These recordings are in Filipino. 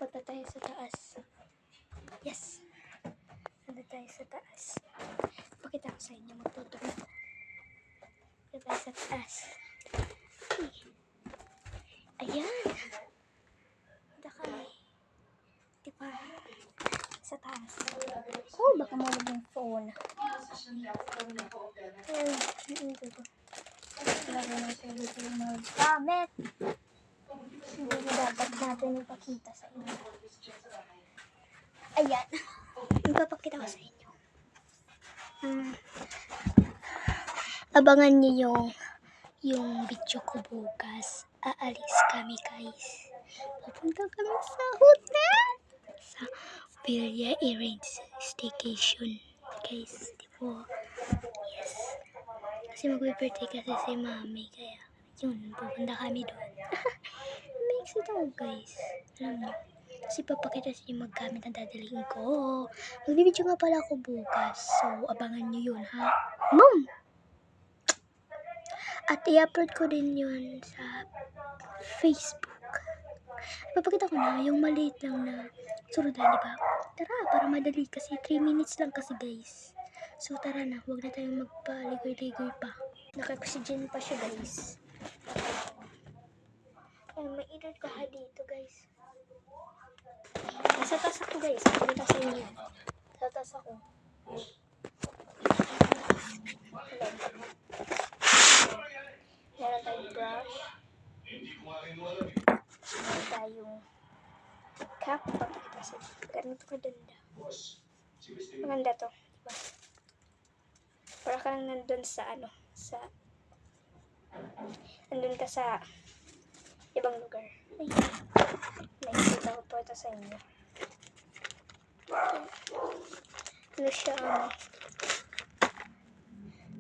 Punta tayo sa taas. Yes! Punta tayo sa taas. Pakita ko sa inyo. Magtutulog. Punta tayo sa taas. Ayan! Punta kami. Diba? Sa taas. Oh, baka mawag yung phone. Ayan. Lagi natin yung mga gamit. Hindi na dapat natin ipakita sa inyo. Ayan. Ipapakita ko sa inyo. Abangan niyo yung video ko bukas. Aalis kami, guys. Pupunta kami sa hotel. Sa Villa Arrange Staycation. Guys, diba? Yes. Kasi mag-birthday kasi si mami. Kaya, yun, pupunta kami doon. Make it ako, guys. Alam niyo. Kasi papakita sa inyo maggamit ang dadalhin ko. Magbibideo nga pala ako bukas. So, abangan niyo yun, ha? Mom! At i-upload ko din yun sa Facebook. Papakita ko na yung maliit lang na surudan, diba? Tara, para madali kasi 3 minutes lang kasi, guys. So, tara na. Huwag na tayong magpaligoy-ligoy pa. Naka-oxygen pa siya, guys. Ay, may edad ka dito, guys. Nasa taas ako, guys. Pakita sa inyo. Nasa taas ako. Meron tayong brush. Meron tayong cup. Pakita sa inyo. Ganito kadanda. Maganda to. Diba? Para kang nandun sa ano. Nandun ka sa ibang lugar. Ayun. Nakikita ko po ito sa inyo. Ano siya,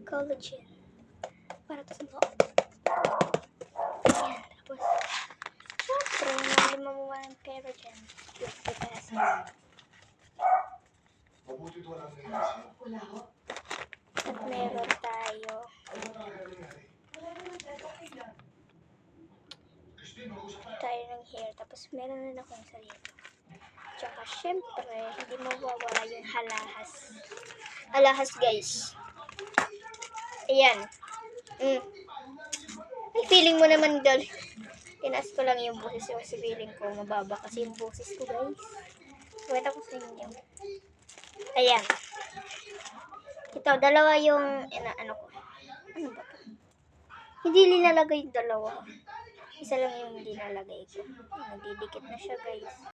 collagen. Para ito sa loob. Ayan, tapos, syempre, hindi mamuha ng pera dyan. At meron tayo ng hair. Tapos, meron na akong sarili. Tsaka, syempre, hindi mawawala yung halahas. Halahas, guys. Ayan. Ay, feeling mo naman, girl. Tinaas ko lang yung boses kasi feeling ko mababa kasi yung boses ko, guys. Wait ako sa inyo. Ayan. Ito, dalawa yung, ano ko. Ano ba ito? Hindi nilalagay yung dalawa. Isa lang yung hindi nalagay ko. Nagdidikit na siya, guys.